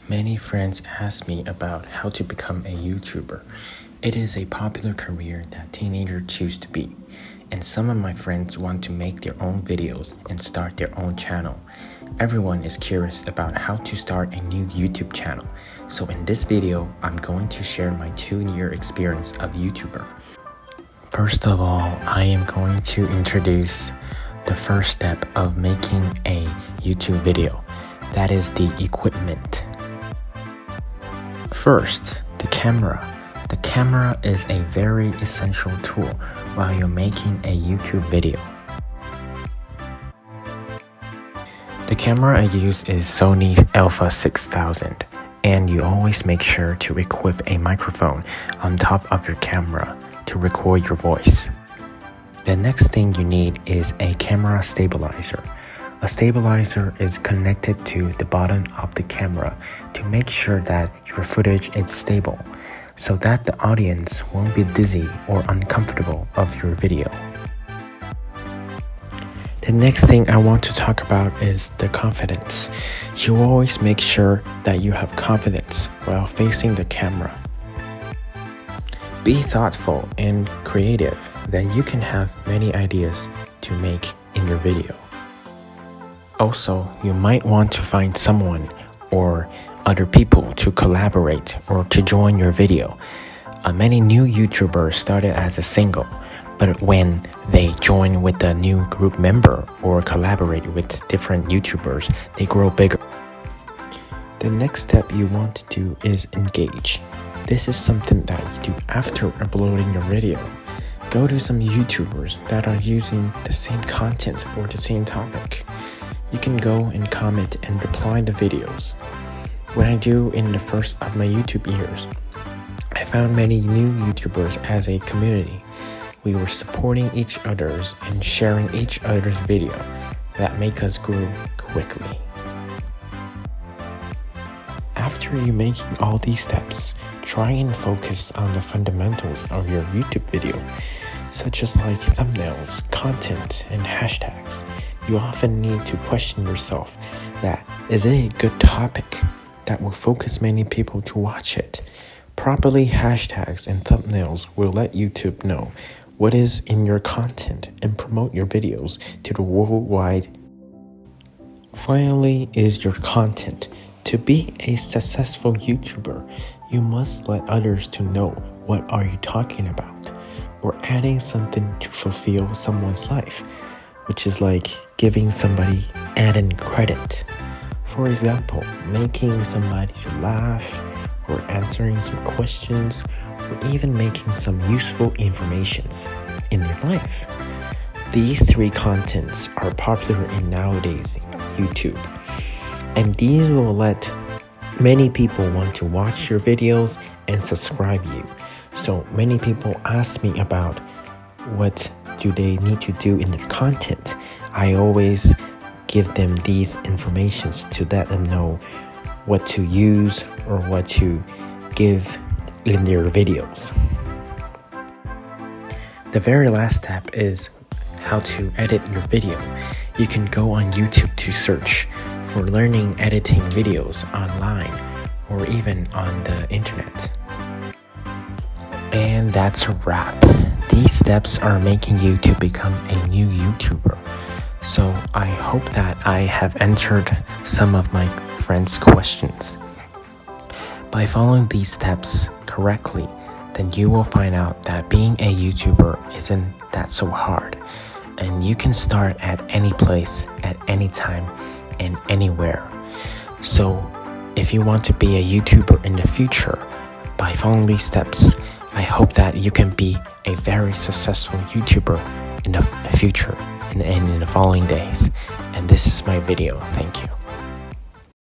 Many friends ask me about how to become a YouTuber. It is a popular career that teenagers choose to be, and some of my friends want to make their own videos and start their own channel. Everyone is curious about how to start a new YouTube channel, so in this video, I'm going to share my 2-year experience of YouTuber. First of all, I am going to introduce the first step of making a YouTube video. That is the equipment. First, the camera. The camera is a very essential tool while you're making a YouTube video. The camera I use is Sony Alpha 6000, and you always make sure to equip a microphone on top of your camera to record your voice. The next thing you need is a camera stabilizer. A stabilizer is connected to the bottom of the camera to make sure that your footage is stable, so that the audience won't be dizzy or uncomfortable of your video. The next thing I want to talk about is the confidence. You always make sure that you have confidence while facing the camera. Be thoughtful and creative, then you can have many ideas to make in your video. Also, you might want to find someone or other people to collaborate or to join your video. Many new YouTubers started as a single, but when they join with a new group member or collaborate with different YouTubers, they grow bigger. The next step you want to do is engage. This is something that you do after uploading your video. Go to some YouTubers that are using the same content or the same topic. You can go and comment and reply the videos. What I do in the first of my YouTube years, I found many new YouTubers as a community. We were supporting each other's and sharing each other's video that make us grow quickly. After you making all these steps, try and focus on the fundamentals of your YouTube video, such as like thumbnails, content, and hashtags. You often need to question yourself that, is it a good topic that will focus many people to watch it? Properly hashtags and thumbnails will let YouTube know what is in your content and promote your videos to the worldwide. Finally is your content. To be a successful YouTuber, you must let others to know what are you talking about, or adding something to fulfill someone's life, which is like giving somebody added credit. For example, making somebody laugh, or answering some questions, or even making some useful informations in their life. These 3 contents are popular in nowadays YouTube, and these will let many people want to watch your videos and subscribe you. So many people ask me about what do they need to do in their content. I always give them these informations to let them know what to use or what to give in their videos. The very last step is how to edit your video. You can go on YouTube to search for learning editing videos online or even on the internet. And that's a wrap. These steps are making you to become a new YouTuber. So I hope that I have answered some of my friends' questions. By following these steps correctly, then you will find out that being a YouTuber isn't that so hard, and you can start at any place, at any time, and anywhere. So if you want to be a YouTuber in the future, by following these steps, I hope that you can be a very successful YouTuber in the future and in the following days. And this is my video. Thank you.